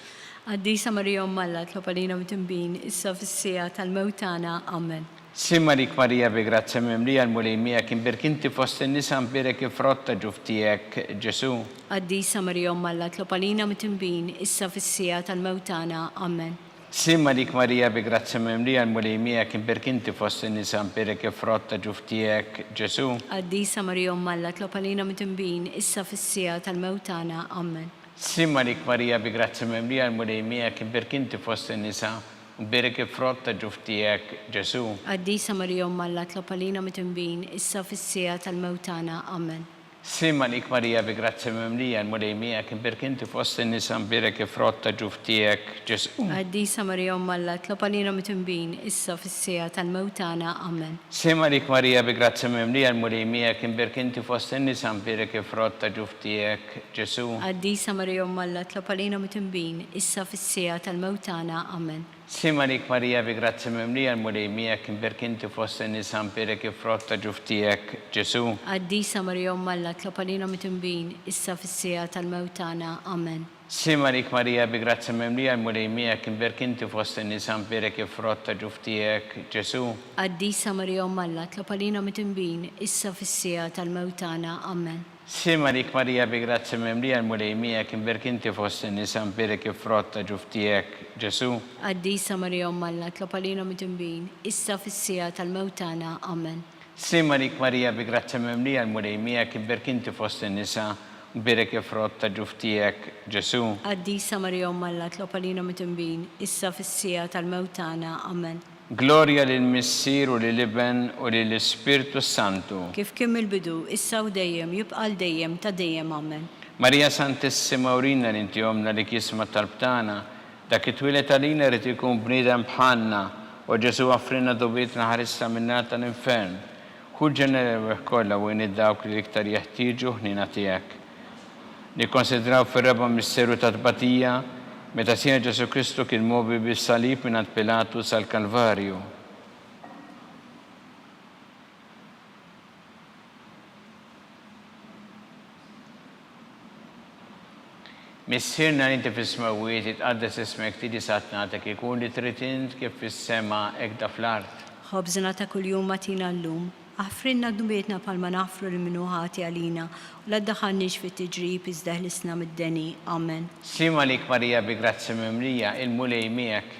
C: Għaddisa Marija Alla, tlob għalina mitimbin, issa fis-sija tal-mewt tagħna. Amen.
B: Slima lik Marija bi grazzi mimlija l-mulej miegħek, imbirka inti fost in-nisa mbirek il-frott ta' ġuf tiegħek, Ġesu.
C: Għaddisa Marija Alla, tlob għalina mitimbin, issa fis-sija tal-mewt tagħna. Amen.
B: Slima lik Marija bi grazzi mimlija l-mulej miegħek, imbirka inti fost in-nisa mbirek il-frott ta' ġuf tiegħek, Ġesu.
C: Għaddisa Marija Alla, tlob għalina mitimbin, issa fis-sija tal-mewt tagħna. Amen.
B: Slima lik Marija bi grazzi mimlija l-mulej miegħek, imbirka inti fost in-nisa mbirek il-frott ta' ġuf tiegħek, Ġesu.
C: Għaddisa Marija Alla, tlob għalina mitimbin, issa fis-sija tal-mewt tagħna. Amen.
B: Slima lik Marija bi grazzi mimlija l-mulej miegħek, imbirka inti fost in-nisa mbirek il-frott ta' ġuf tiegħek, Ġesu.
C: Għaddisa Marija Alla, tlob għalina mitimbin, issa fis-sija tal-mewt tagħna. Amen.
B: Slima lik Marija bi grazzi mimlija l-mulej miegħek, imbirka inti fost in-nisa mbirek il-frott ta' ġuf tiegħek, Ġesu.
C: Għaddisa Marija Alla, tlob għalina mitimbin, issa fis-sija tal-mewt tagħna. Amen.
B: Slima lik Marija bi grazzi mimlija l-mulej miegħek, imbirka inti fost in-nisa mbirek il-frott ta' ġuf tiegħek, Ġesu.
C: Għaddisa Marija Alla, tlob għalina mitimbin, issa fis-sija tal-mewt tagħna. Amen.
B: Slima lik Marija bi grazzi mimlija l-mulej miegħek, imbirka inti fost in-nisa mbirek il-frott ta' ġuf tiegħek, Ġesu.
C: Għaddisa Marija Alla, tlob għalina mitimbin, issa fis-sija tal-mewt tagħna. Amen.
B: Slima lik Marija bi grazzi mimlija l-mulej miegħek, imbirka inti fost in-nisa mbirek il-frott ta' ġuf tiegħek, Ġesu.
C: Għaddisa Marija Alla, tlob għalina mitimbin, issa fis-sija tal-mewt tagħna. Amen.
B: Slima lik Marija bi grazzi mimlija l-mulej miegħek, imbirka inti fost in-nisa mbirek il-frott ta' ġuf tiegħek, Ġesu.
C: Għaddisa Marija Alla, tlob għalina mitimbin, issa fis-sija tal-mewt tagħna. Amen.
B: Gloria lill-Missier u lill-Iben u lill-Ispirtu Santu.
C: Kif kien il-bidu, issa u dejjem, jibqa' dejjem ta' dejjem. Amen.
B: Marija Santissima urina li inti omna li kisma talbtana, dak it-twilet għalina rrid ikun bniedem bħalna u Ġesu għafrina dubitna ħarissa minnata l-infern. Hu ġenerew kollha u dawk li iktar jeħtieġu ħnina tiegħek. Nikkonsidraw fir-reba' misteru ta' tbatija meta Sija Ġesu Kristu kien mobi bis-salib mingħand Pilatu sal-Kalvarju. Missirna inti fis-smawiet itqaddes ismek tiedi satnatek ikun li trid int kif fis-sema hekk da fl-art.
C: Ħobżna ta' kuljum matina llum, aħfrinna dubietna palma nafru li minnu ħati għalina u la ddaħħalniex fit-tiġrib iżda ħlisna mid-deni. Amen.
B: Slima lik Marija bi grazzi mimlija il-mulej miegħek,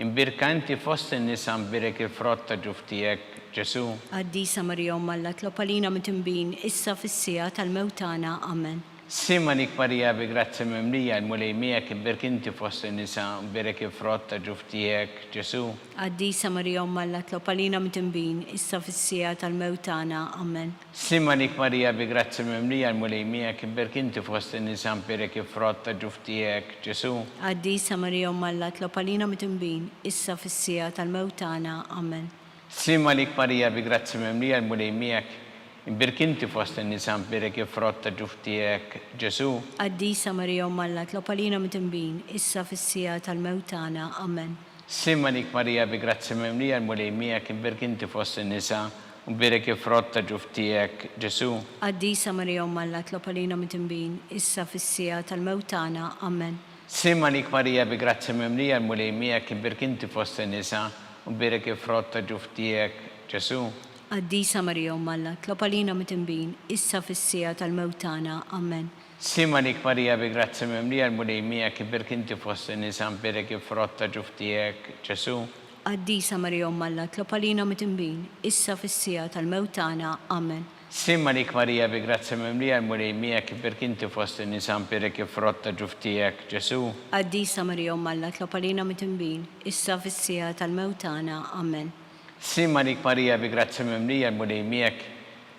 B: imbirka inti fost in-nisa mbirek il-frott ta' ġuf tiegħek, Ġesu.
C: Għaddisa Marija Alla, tlob għalina mitimbin, issa fis-sija tal-mewt tagħna. Amen.
B: Slima lik Marija bi grazzi mimlija il-mulej miegħek, imbirka inti fost in-nisa mbirek il-frott ta' ġuf tiegħek, Ġesu.
C: Għaddisa Marija Alla, tlob għalina mitimbin, issa fis-sija tal-mewt tagħna. Amen.
B: Slima lik Marija bi grazzi mimlija il-mulej miegħek, imbirka inti fost in-nisa mbirek il-frott ta' ġuf tiegħek, Ġesu.
C: Għaddisa Marija Alla, tlob għalina mitimbin, issa fis-sija tal-mewt tagħna. Amen.
B: Slima lik Marija bi grazzi mimlija il-mulej miegħek, imbirka inti fost in-nisa mbirek il-frott ta' ġuf tiegħek, Ġesu.
C: Għaddisa Marija Alla, tlob għalina mitimbin, issa fis-sija tal-mewt tagħna. Amen.
B: Slima lik Marija bi grazzi mimlija il-mulej miegħek, imbirka inti fost in-nisa mbirek il-frott ta' ġuf tiegħek, Ġesu.
C: Għaddisa Marija Alla, tlob għalina mitimbin, issa fis-sija tal-mewt tagħna. Amen.
B: Slima lik Marija bi grazzi mimlija il-mulej miegħek, imbirka inti fost in-nisa mbirek il-frott ta' ġuf tiegħek, Ġesu.
C: Għaddisa Marija Alla, tlob għalina mitimbin, issa fis-sija tal-mewt tagħna. Amen.
B: Slima lik Marija bi grazzi mimlija il-mulej miegħek, imbirka inti fost in-nisa mbirek il-frott ta' ġuf tiegħek, Ġesu.
C: Għaddisa Marija Alla, tlob għalina mitimbin, issa fis-sija tal-mewt tagħna. Amen.
B: Slima lik Marija bi grazzi mimlija il-mulej miegħek, imbirka inti fost in-nisa mbirek il-frott ta' ġuf tiegħek, Ġesu.
C: Għaddisa Marija Alla, tlob għalina mitimbin, issa fis-sija tal-mewt tagħna. Amen.
B: Slima lik Marija bi grazzi mimlija il-mulej miegħek,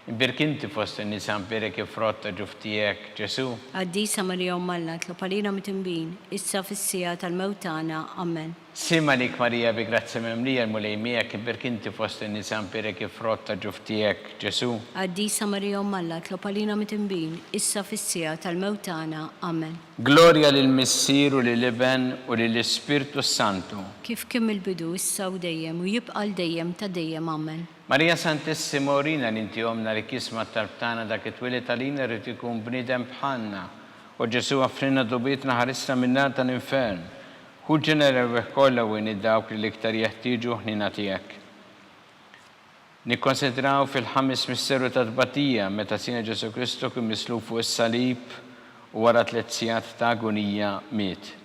B: imbirka inti fost in-nisa mbirek il-frott ta' ġuf tiegħek, Ġesu.
C: Għaddisa Marija Alla, tlob għalina mitimbin, issa fis-sija tal-mewt tagħna. Amen.
B: Sima lik Marija bi grazzi memlija l-mulej miegħek kibirk inti fost in-nisa mpirek ifrott ta' ġuf tiegħek, Ġesu.
C: Għaddisa Marija Alla, tlob għalina mitimbin, issa fis-sija tal-mewtana. Amen.
B: Gloria lil Missier u lil Iben u lil Ispirtu Santu.
C: Kif kemm il-bidu issa u dejjem u jibqa' dejjem ta' dejjem. Amen.
B: Marija Santissima urina li inti omna li kisma tarbtana dak it-twilet għalina rrid ikun bniedem bħalna. U Ġesu għafrina dubitna ħarisna minnar tal-infern. Hu ġenera kollha u dawk li iktar jeħtieġu ħnina tiegħek. Nikkonsidraw fil-ħames misteru ta' tbatija meta Sina Ġesu Kristu kien mislub fuq is-salib u wara 3 sigħat ta' agonija miet.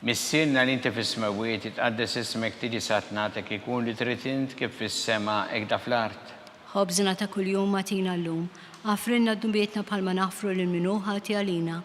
B: Missirna li inti fis-smawiet itqaddes ismek tiġi satnatek ikun li trid int kif fis-sema hekk da fl-art.
C: Ħobżna ta' kuljum matina llum, għafrinna d-dubietna bħalma naħfru lil minuħa għalina,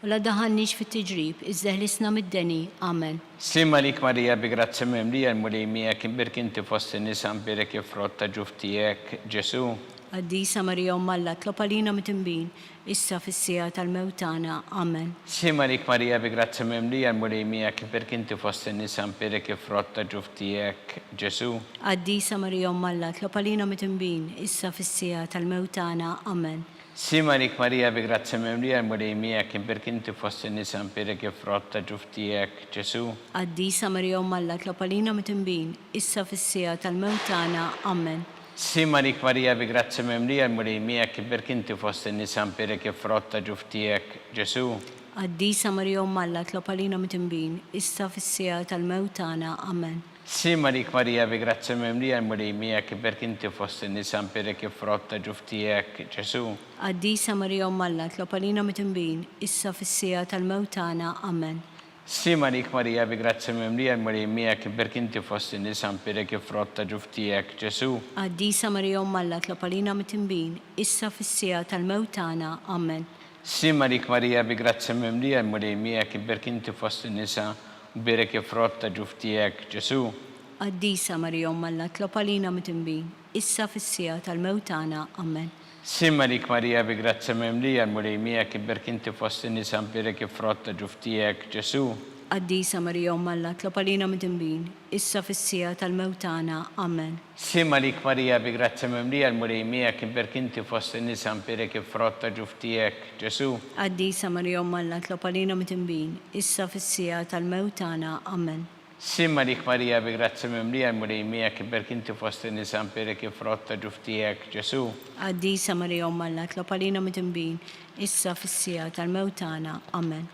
C: u la daħannix fit-tiġrib, iżdeħlisna mid-deni. Amen.
B: Sima lik Marija bi grazzi memlija l-mulej miegħek imbirk inti fost in-nisa mbirek ifrott ta' ġuf tiegħek, Ġesu.
C: Għaddisa Marija Alla, tlob għalina mitimbin, issa fis-sija tal-mewtana. Amen.
B: Sima lik Marija bi grazzi memlija l-mulej miegħek imbirk inti fost in-nisa mbirek ifrott ta' ġuf tiegħek, Ġesu.
C: Għaddisa Marija Alla, tlob għalina mitimbin, issa fis-sija tal-mewtana. Amen.
B: Sima lik Marija bi grazzi memlija l-mulej miegħek imbirk inti fost in-nisa mbirek ifrott ta' ġuf tiegħek, Ġesu.
C: Għaddisa Marija Alla, tlob għalina mitimbin, issa fis-sija tal-mewtana. Amen.
B: Sima lik Marija bi grazzi memlija l-mulej miegħek imbirk inti fost in-nisa mbirek ifrott ta' ġuf tiegħek, Ġesu.
C: Għaddisa Marija Alla, tlob għalina mitimbin, issa fis-sija tal-mewtana. Amen.
B: Sima lik Marija bi grazzi memlija l-mulej miegħek imbirk inti fost in-nisa mbirek ifrott ta' ġuf tiegħek, Ġesu.
C: Għaddisa Marija Alla, tlob għalina mitimbin, issa fis-sija tal-mewtana. Amen.
B: Sima lik Marija bi grazzi memlija l-mulej miegħek imbirk inti fost in-nisa mbirek ifrott ta' ġuf tiegħek, Ġesu.
C: Għaddisa Marija Alla, tlob għalina mitimbin, issa fis-sija tal-mewtana. Amen.
B: Sima lik Marija bi grazzi memlija l-mulej miegħek imbirk inti fost in-nisa mbirek ifrott ta' ġuf tiegħek, Ġesu.
C: Għaddisa Marija Alla, tlob għalina mitimbin, issa fis-sija tal-mewtana. Amen.
B: Sima lik Marija bi grazzi memlija l-mulej miegħek imbirk inti fost in-nisa mbirek ifrott ta' ġuf tiegħek, Ġesu.
C: Għaddisa Marija Alla, tlob għalina mitimbin, issa fis-sija tal-mewtana. Amen.
B: Sima lik Marija bi grazzi memlija l-mulej miegħek imbirk inti fost in-nisa mbirek ifrott ta' ġuf tiegħek, Ġesu.
C: Għaddisa Marija Alla, tlob għalina mitimbin, issa fis-sija tal-mewtana. Amen.
B: Sima lik Marija bi grazzi memlija l-mulej miegħek imbirk inti fost in-nisa mbirek ifrott ta' ġuf tiegħek, Ġesu.
C: Għaddisa Marija Alla, tlob għalina mitimbin, issa fis-sija tal-mewtana. Amen.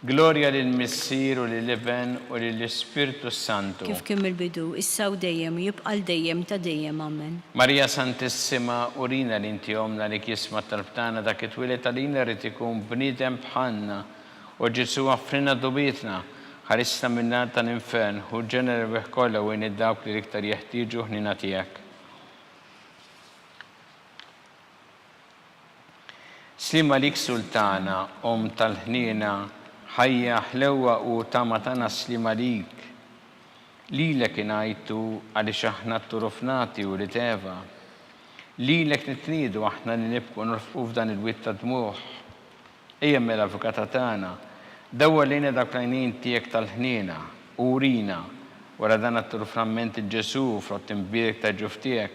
B: Gloria lil Missier u lil Iben u lil Ispirtu Santu.
C: Kif kemm il-bidu, issa u dejjem u jibqa' dejjem ta' dejjem. Amen.
B: Marija Santissima urina li inti omna li kisma tarbtana dak it-twilet għalina rrid ikun bniedem bħalna u Ġesu għafrina dubitna ħarisna minnar tal-infern u ġenera kollha u dawk li iktar jeħtieġu ħnina tiegħek. Sima lik Sultana, tal-ħnina, ħajja ħlewwa u tama slima lik. Lilek ingħajtu għaliex aħna turufnati u li teva. Lilek nitniedu aħna li nibqgħu nirfqu f'dan il-witt ta' dmuħ. Ejja mill-avukata tagħna, dawwa lejna dak l-għajnejn tiegħek tal-ħniena u urina wara dan it-turframent il-Ġesu frott imbirek ta' ġuf tiegħek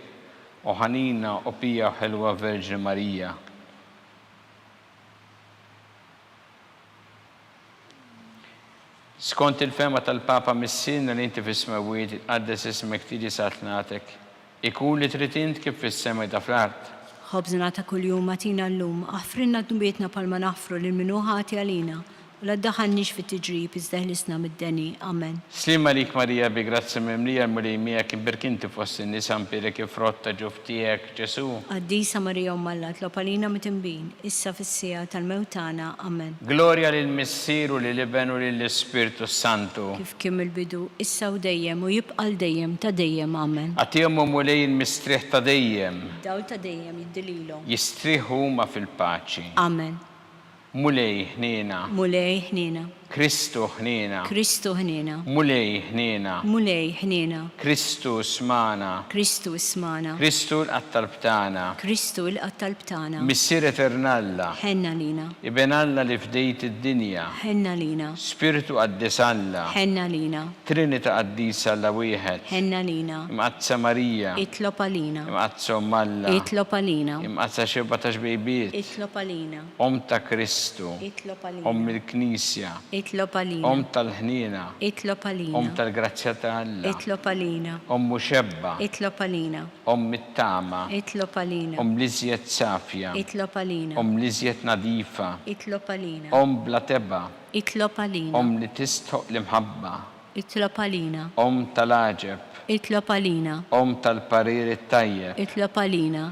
B: u ħanina u pija ħelwa Verġi Marija. Skont il-fema tal-Papa Missirna li inti fis-smawiet itqaddes ismek tiġi satnatek, ikun li trid int kif fis-sema da fl-art.
C: Ħobżna ta' kuljum matina llum, aħfrinna d-dubietna bħalma naħfru lil minuħa għalina, u la ddaħħalniex fit-tiġrib iżdeħlisna mid-deni. Amen.
B: Slima lik Marija bi grazzi memlija l-mulej miegħek imbirk inti fost in-nisa mbirek ifrott ta' ġuf tiegħek, Ġesu.
C: Għaddisa Marija Alla, tlob għalina mitimbin, issa fis-sija tal-mewtana. Amen.
B: Gloria lil Missier u lil Iben u lil Ispirtu Santu.
C: Kif kemm il-bidu, issa u dejjem u jibqa' dejjem ta' dejjem. Amen.
B: Għatihom mulej il-mistrieħ ta' dejjem.
C: Dawl ta' dejjem jiddililhom.
B: Jistrieħu huma fil-paċi.
C: Amen.
B: Mulej ħniena.
C: Mulej ħniena.
B: Kristu ħnina,
C: Kristu ħnina,
B: mulej ħnina,
C: mulej ħnina,
B: Kristu smana,
C: Kristu ismana,
B: Kristu l-qattal btana,
C: Kristu l-qattal btana,
B: Missier eternalla,
C: ħenna lina,
B: Ibenalla li fdejt id-dinja,
C: ħenna lina,
B: Spiritu qaddisalla,
C: ħenna lina,
B: Trinita qaddisa alla wieħed,
C: ħenna lina,
B: Imqazza Marija,
C: itlopa lina,
B: Imqazza Malla,
C: itlopa lina,
B: Imqazza xebba ta' xbejbiet,
C: itlopa lina,
B: ta' Kristu,
C: itlopa lina,
B: il-Knisja,
C: itlopa lina,
B: tal-ħnina,
C: itlopa lina,
B: tal-grazzja ta' Alla,
C: itlopa lina,
B: Muxebba,
C: itlopa lina,
B: it-tama,
C: itlopa lina,
B: liżjed safja,
C: itlopa lina,
B: liżjed nadifa,
C: itlopa lina,
B: bla teba,
C: itlopa lina,
B: li tistħoq l-imħabba,
C: itlopa lina,
B: tal-aġeb,
C: itlopa lina,
B: tal-parir it-tajjeb,
C: itlopa lina,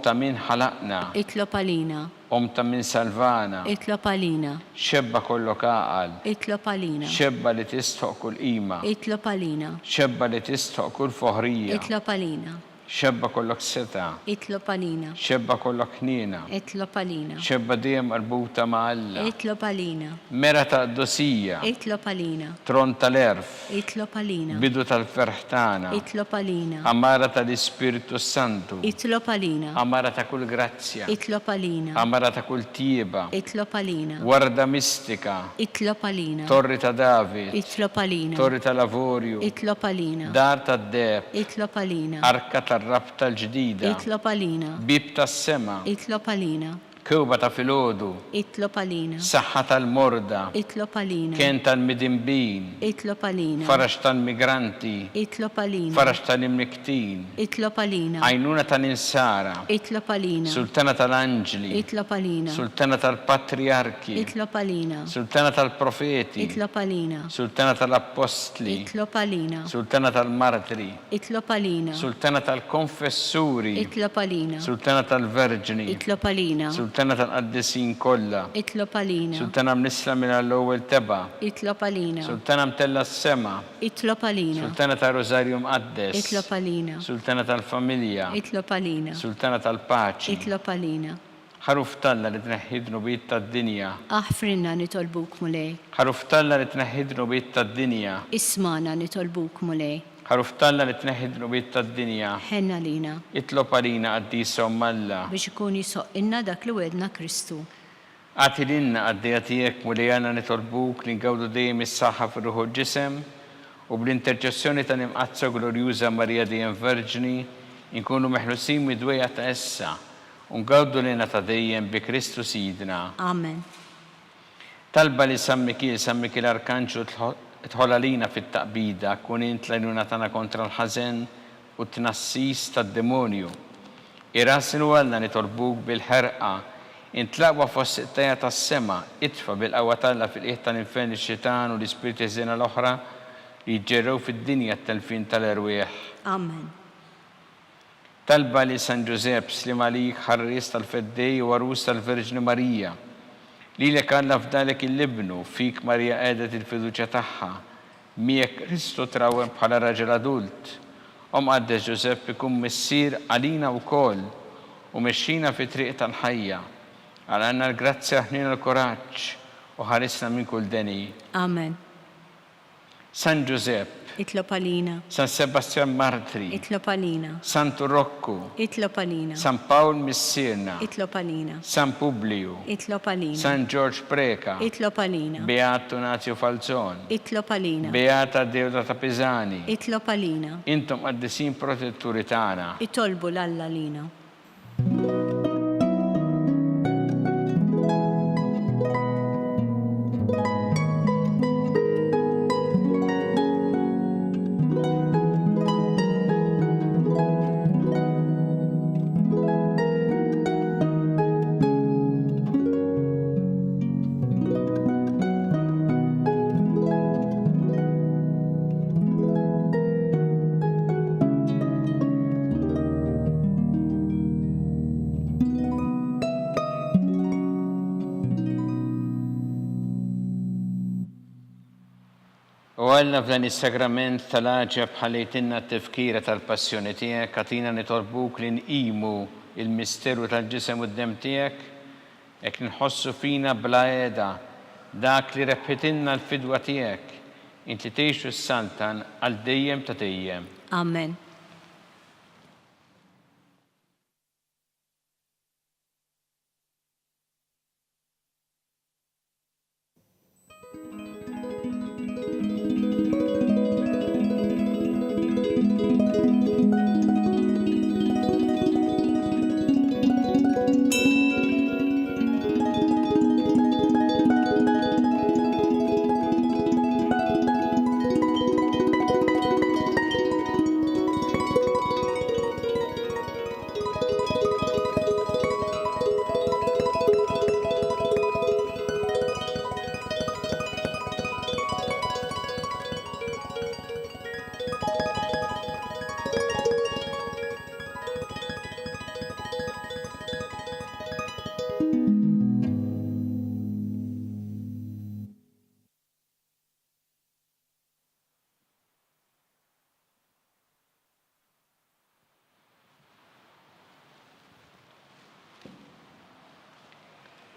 B: ta' min ħalaqna,
C: itlopa lina,
B: ta' min salvana,
C: itlopa lina,
B: xebba kollok aqal,
C: itlopa lina,
B: xebba li tistħoq kull qima,
C: itlopa lina,
B: xebba li tistħoq kull foħrija,
C: itlopa lina,
B: xebba kollok seta,
C: itlopa lina,
B: xebba kollok ħnina,
C: itlopa lina,
B: xebba dejjem marbuta ma' Alla,
C: itlopa lina,
B: mera ta' dosija,
C: itlopa lina,
B: tron tal-erf,
C: itlopa lina,
B: bidu tal-ferħtana,
C: itlopa lina,
B: amara tal-Ispiritu Santu,
C: itlopa lina,
B: amara ta' kull grazzja,
C: itlopa lina,
B: amara ta' kull tieba,
C: itlopa lina,
B: warda mistika,
C: itlopa lina,
B: torri ta' David,
C: itlopa lina,
B: torri ta' Lavorju,
C: itlopa lina,
B: dar ta' Deb,
C: itlopa lina,
B: arka tar-rab tal-ġdida,
C: itlopa lina,
B: bib tas-sema,
C: itlopa lina,
B: kewba ta' filgħodu,
C: itlopa lina,
B: saħħa tal-morda,
C: itlopa lina,
B: kien tal-midimbin,
C: itlopa lina,
B: farax tal-migranti,
C: itlopa lina,
B: farax tal-imniktin,
C: itlopa lina,
B: għajnuna tal-insara,
C: itlopa lina,
B: sultana tal-anġli,
C: itlopa lina,
B: sultana tal-patriarki,
C: itlopa lina,
B: sultana tal-profeti,
C: itlopa lina,
B: sultana tal-apostli,
C: itlopa lina,
B: sultana tal-martri,
C: itlopa lina,
B: sultana tal-konfessuri,
C: itlopa lina,
B: sultana tal-verġni,
C: itlopa lina,
B: sultana tal-qaddisin kollha,
C: itlopa lina,
B: sultana mnisla minn l-ewwel teba,
C: itlopa lina,
B: sultana mtella s-sema,
C: itlopa lina,
B: sultana tal-Rosarju Mqaddes,
C: itlopa lina,
B: sultana tal-familja,
C: itlopa lina,
B: sultana tal-paċi,
C: itlopa lina,
B: ħaruf talla li tneħħidnu bit tad-dinja,
C: aħfrinna nitolbuk mulej,
B: ħaruf talla li tneħħidnu bit tad-dinja,
C: ismana nitolbuk mulej,
B: ħaruf talla li tneħħidnu bit tad-dinja,
C: ħenna lina,
B: itlob għalina qaddisa Malla,
C: biex ikun jisoqqinna dak li wedna Kristu.
B: għati l-inna għaddija tijek mulijana nitolbuk li ngawdu dejjem is-saħħa fir-ruħu ġisem u bl-interċessjoni ta' nimqazza glorjuża Marija dejjem Verġni inkunu meħlusin midwejja ta' issa u ngawdu lina ta' dejjem bi Kristu Sidna.
C: Amen.
B: Talba li San Mikil Arkanġu tħolla lina fit-taqbida kun int l-għajnuna tagħna kontra l-ħażen u t-tnassis tad-demonju. Irasinu għalna nitolbuk bil-ħerqa intlaqwa fost it-tajja tas-sema, itfa bil-qawwa talla fil-qiegħ tal-infern ix-xitan u l-ispiriti żiena l-oħra li jġerrew fid-dinja t-telfin tal-erwieħ.
C: Amen.
B: Talba li San Ġusepp slim għalik ħarris tal-feddej u għarus tal-Verġni Marija. Lilek Alla fdalek il-libnu, fik Marija għedet il-fiduċja tagħha, miegħek Kristu trawem bħala raġel adult. Qaddes Ġusepp ikun missier għalina wkoll u mexxina fi triq tal-ħajja. Għal-għanna l-grazzja ħnina l-koraġġ u ħarisna minn kull deni.
C: Amen.
B: San Ġusepp,
C: Itlob għalina,
B: San Sebastian Martri,
C: itlob għalina,
B: Santu Rocco,
C: itlob għalina,
B: San Paul Missirna,
C: itlob għalina,
B: San Publiu,
C: itlob għalina,
B: San George Preka,
C: itlob għalina,
B: Beato Nazio Falzon,
C: itlob għalina,
B: Beata Deodata Pisani,
C: itlob għalina,
B: intom għaddisin protetturi tagħna.
C: itolbu l-Alla lina.
B: U għalna f'dan is-sagrament tal-għaġeb ħallejtinna t-tifkira tal-passjoni tiegħek, għatina nitolbuk li nqimu il-misteru tal-ġisem u d-dem tiegħek, hekk nħossu fina bla għeda dak li rebħitilna l-fidwa tiegħek, inti tgħixu s-saltan għal dejjem ta' dejjem.
C: Amen.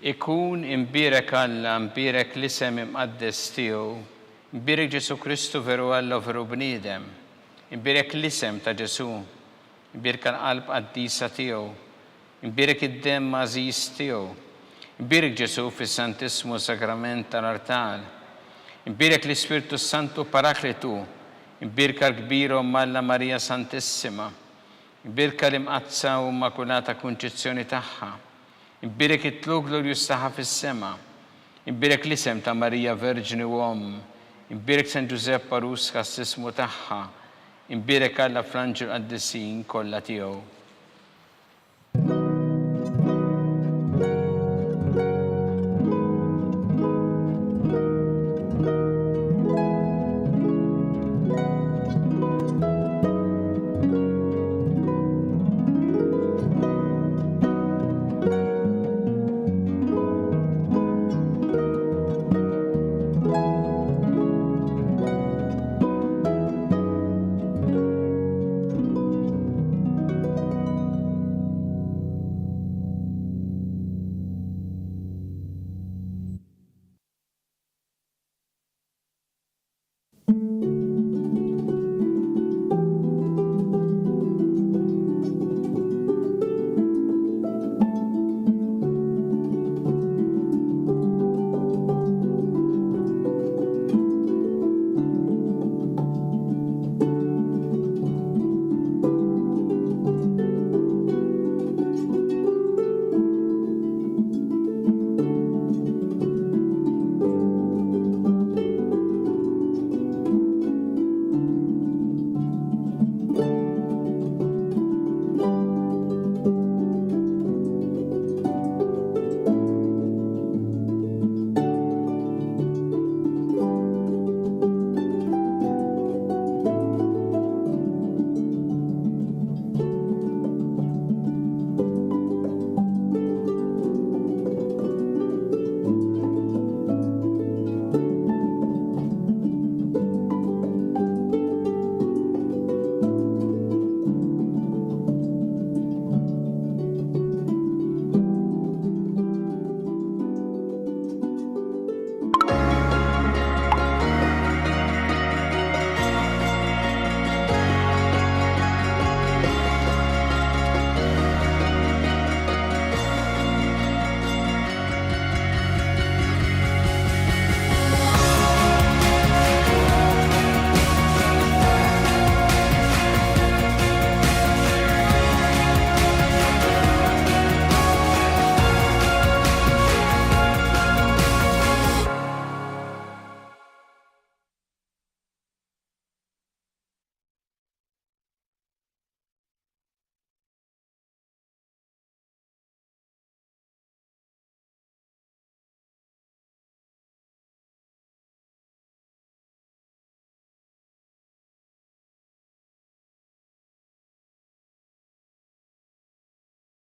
B: Ikun imbirek Alla, imbirek l-isem imqaddes tiegħu, imbirek Ġesu Kristu veru Alla u veru bniedem, imbirek l-isem ta' Ġesu, imbirek l-qalb qaddisa tiegħu, imbirek id-demm għażiż tiegħu, imbirek Ġesu fis-Santissimu Sakrament tal-Artal, imbirek l-Ispirtu Santu Parakletu, imbirek l-kbira Alla Marija Santissima, imbirek l-imqazza u Immakulata Kunċizzjoni tagħha, imbirek it-tlug glorjus tagħha fis-sema, imbirek l-isem ta' Marija Verġni u Omm, imbirek San Giuseppe Parus għas-sismu tagħha, imbirek Alla fl-anġel qaddisin kollha tiegħu.